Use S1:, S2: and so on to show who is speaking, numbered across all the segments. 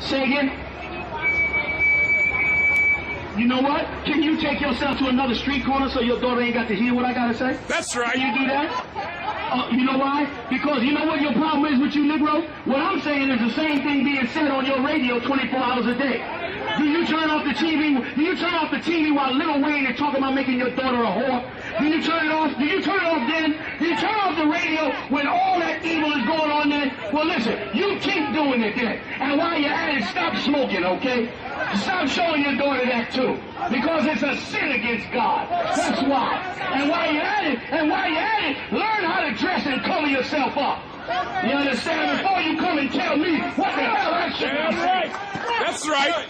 S1: Say again? You know what? Can you take yourself to another street corner so your daughter ain't got to hear what I gotta say?
S2: That's right.
S1: Can you do that? You know why? Because you know what your problem is with you, Negro? What I'm saying is the same thing being said on your radio 24 hours a day. Do you turn off the TV? Do you turn off the TV while Lil Wayne is talking about making your daughter a whore? Do you turn it off? Do you turn it off then? Do you turn off the radio when all that evil is going on then? Well, listen, you keep doing it then. And while you're at it, stop smoking, okay? Stop showing your daughter that too. Because it's a sin against God. That's why. And while you're at it, learn how to dress and color yourself up. You understand? Before you come and tell me what the hell I should be saying.
S2: That's right.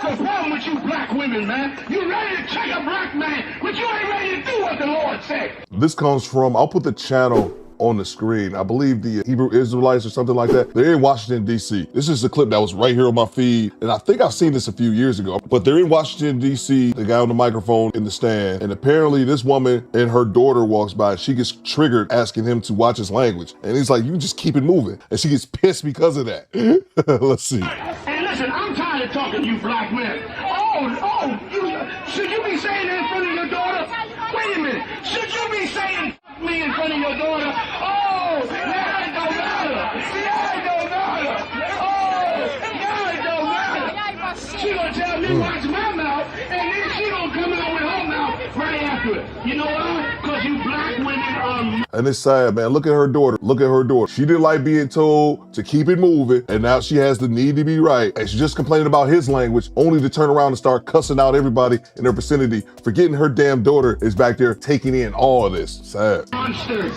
S1: The problem with you black women, man, you ready to check a black man, but you ain't ready to do what the Lord said.
S3: This comes from, I'll put the channel on the screen. I believe the Hebrew Israelites or something like that. They're in Washington, D.C. This is a clip that was right here on my feed. And I think I've seen this a few years ago, but they're in Washington, D.C. The guy on the microphone in the stand. And apparently this woman and her daughter walks by and she gets triggered asking him to watch his language. And he's like, you just keep it moving. And she gets pissed because of that. Let's see.
S1: And listen, I'm tired of talking to you black men. Should you be saying that in front of your daughter? Wait a minute. Should you be saying me in front of your daughter? Oh, now it don't matter. Now it don't matter. Oh, now it don't matter. She gonna tell me watch my mouth, and then she gonna come out with her mouth right after it. You know why? Because you black women are...
S3: And it's sad, man. Look at her daughter. Look at her daughter. She didn't like being told to keep it moving, and now she has the need to be right. And she's just complaining about his language, only to turn around and start cussing out everybody in her vicinity, forgetting her damn daughter is back there taking in all of this. Sad.
S1: Monsters.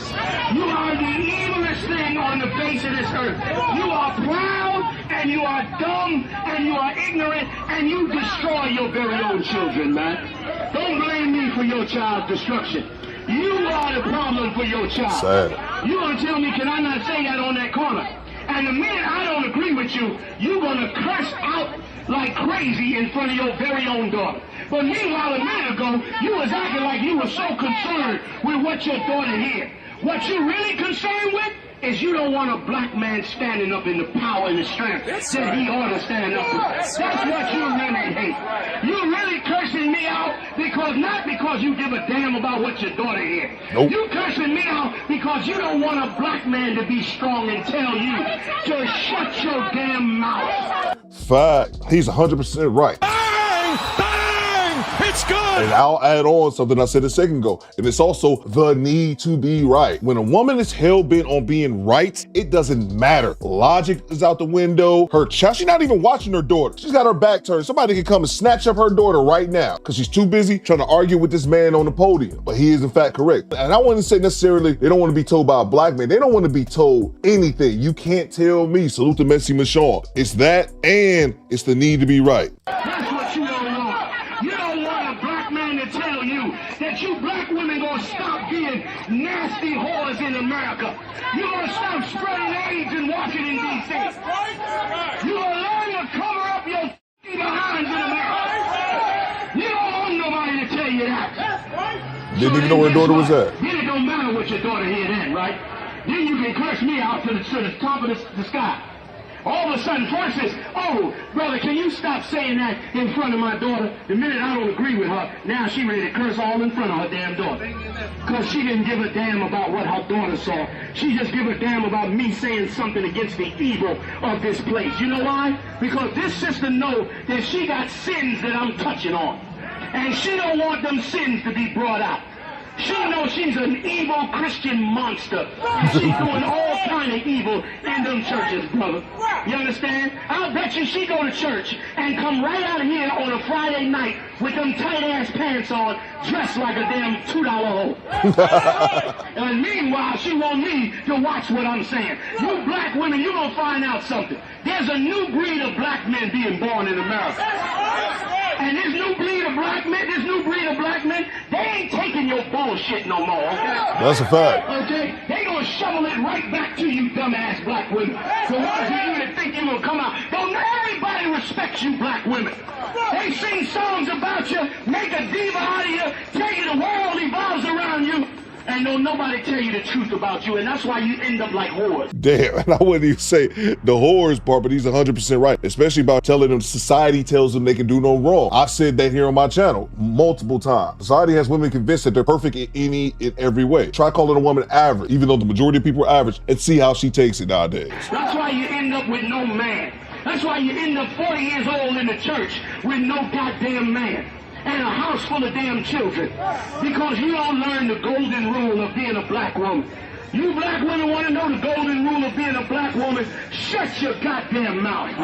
S1: You are the evilest thing on the face of this earth. You are proud, and you are dumb, and you are ignorant, and you destroy your very own children, man. Don't blame me for your child's destruction. You are the problem for your child.
S3: Sad.
S1: You gonna tell me, can I not say that on that corner? And the minute I don't agree with you, you gonna curse out like crazy in front of your very own daughter. But meanwhile, a minute ago, you was acting like you were so concerned with what your daughter hear. What you really concerned with is you don't want a black man standing up in the power and the strength that he ought to stand up to. That's what you really hate. You really cursing me out not because you give a damn about what your daughter hears.
S3: Nope.
S1: You cursing me out because you don't want a black man to be strong and tell you to shut your damn mouth.
S3: Fact. He's 100% right.
S2: Bang! Bang! It's good!
S3: And I'll add on something I said a second ago. And it's also the need to be right. When a woman is hell-bent on being right, it doesn't matter. Logic is out the window. Her child, she's not even watching her daughter. She's got her back turned. Somebody can come and snatch up her daughter right now because she's too busy trying to argue with this man on the podium. But he is in fact correct. And I wouldn't say necessarily they don't want to be told by a black man. They don't want to be told anything. You can't tell me. Salute to Messi Michon. It's that and it's the need to be right.
S1: That's what you don't want. You don't want a black man to tell you that you black women gonna stop being nasty whores in America. You're gonna stop spreading AIDS in Washington, D.C. You're gonna learn to cover up your behinds in America. You don't want nobody to tell you that.
S3: Didn't even know where her daughter was at.
S1: Then it don't matter what your daughter hear then, right? Then you can curse me out to the top of the sky. All of a sudden, first is, oh, brother, can you stop saying that in front of my daughter? The minute I don't agree with her, now she ready to curse all in front of her damn daughter. Because she didn't give a damn about what her daughter saw. She just give a damn about me saying something against the evil of this place. You know why? Because this sister know that she got sins that I'm touching on. And she don't want them sins to be brought out. She knows she's an evil Christian monster. She's doing all kind of evil in them churches, brother. You understand? I'll bet you she go to church and come right out of here on a Friday night with them tight-ass pants on, dressed like a damn $2 hoe. And meanwhile, she want me to watch what I'm saying. You black women, you gonna find out something. There's a new breed of black men being born in America. And this new breed of black men, they ain't taking your bullshit no more, okay?
S3: That's a fact.
S1: Okay? They gonna shovel it right back to you, dumbass black women. The ones of you that think you will come out. Don't everybody respect you, black women. They sing songs about you, make a diva out of you, tell you the world evolves around you. And don't nobody tell you the truth about you, and that's why you end up like whores.
S3: Damn, and I wouldn't even say the whores part, but he's 100% right, especially about telling them society tells them they can do no wrong. I've said that here on my channel multiple times. Society has women convinced that they're perfect in any and every way. Try calling a woman average, even though the majority of people are average, and see how she takes it nowadays.
S1: That's why you end up with no man. That's why you end up 40 years old in the church with no goddamn man. And a house full of damn children. Because you don't learn the golden rule of being a black woman. You black women want to know the golden rule of being a black woman? Shut your goddamn mouth.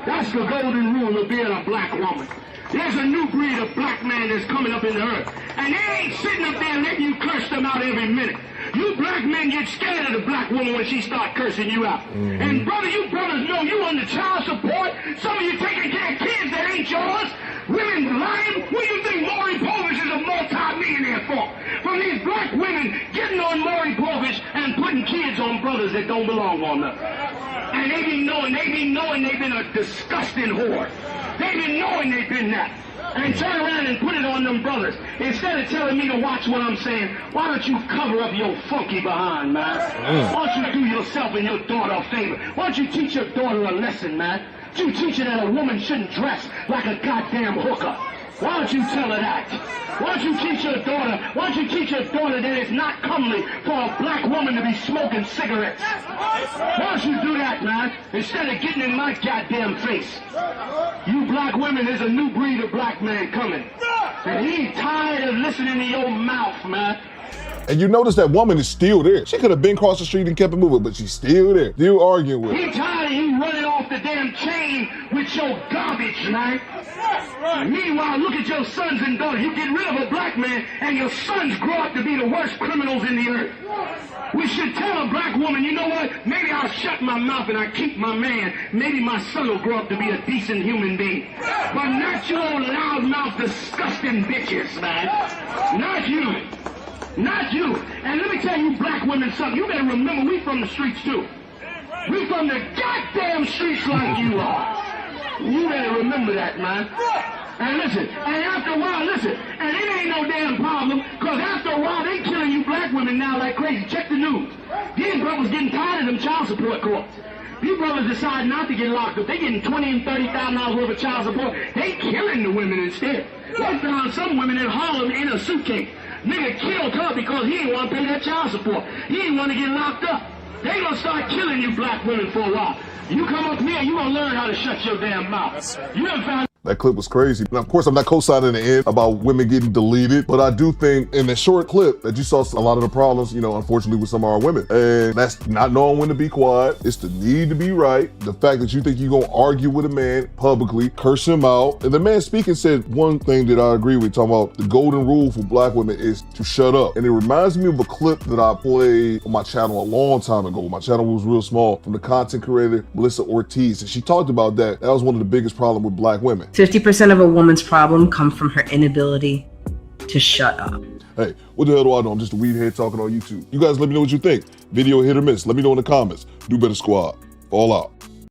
S1: That's the golden rule of being a black woman. There's a new breed of black man that's coming up in the earth. And they ain't sitting up there letting you curse them out every minute. You black men get scared of the black woman when she start cursing you out. And brother, you brothers know you on the child support. Some of you taking care of kids that ain't yours. Women lying. What do you think Maury Povich is a multi-millionaire for? From these black women getting on Maury Povich and putting kids on brothers that don't belong on them. And they be knowing they've been a disgusting whore. They be knowing they've been that. And turn around and put it on them brothers. Instead of telling me to watch what I'm saying, why don't you cover up your funky behind, man? Why don't you do yourself and your daughter a favor? Why don't you teach your daughter a lesson, man? You teach her that a woman shouldn't dress like a goddamn hooker. Why don't you tell her that? Why don't you teach your daughter that it's not comely for a black woman to be smoking cigarettes? Why don't you do that, man? Instead of getting in my goddamn face. You black women, there's a new breed of black man coming. And he's tired of listening to your mouth, man.
S3: And you notice that woman is still there. She could have been across the street and kept it moving, but she's still there, still arguing with her.
S1: He tired of you running off the damn chain with your garbage, man. Meanwhile, look at your sons and daughters. You get rid of a black man, and your sons grow up to be the worst criminals in the earth. We should tell a black woman, you know what? Maybe I'll shut my mouth and I keep my man. Maybe my son will grow up to be a decent human being. But not your loudmouth, disgusting bitches, man. Not you. Not you. And let me tell you black women something. You better remember, we from the streets too. We from the goddamn streets like you are. You better remember that, man. And listen, and after a while, listen, and it ain't no damn problem, because after a while, they killing you black women now like crazy. Check the news. These brothers getting tired of them child support courts. These brothers decide not to get locked up. They getting $20,000 and $30,000 worth of child support. They killing the women instead. They found some women in Harlem in a suitcase. Nigga killed her because he didn't want to pay that child support. He didn't want to get locked up. They gonna start killing you black women for a while. You come up here, you gonna learn how to shut your damn mouth. You done found
S3: That clip was crazy. Now, of course, I'm not co-signing the end about women getting deleted, but I do think in the short clip that you saw a lot of the problems, unfortunately with some of our women. And that's not knowing when to be quiet. It's the need to be right. The fact that you think you're gonna argue with a man publicly, curse him out. And the man speaking said one thing that I agree with, talking about the golden rule for black women is to shut up. And it reminds me of a clip that I played on my channel a long time ago. My channel was real small, from the content creator, Melissa Ortiz. And she talked about that. That was one of the biggest problems with black women.
S4: 50% of a woman's problem come from her inability to shut up.
S3: Hey, what the hell do I know? I'm just a weed head talking on YouTube. You guys let me know what you think. Video hit or miss. Let me know in the comments. Do better, squad. Fall out.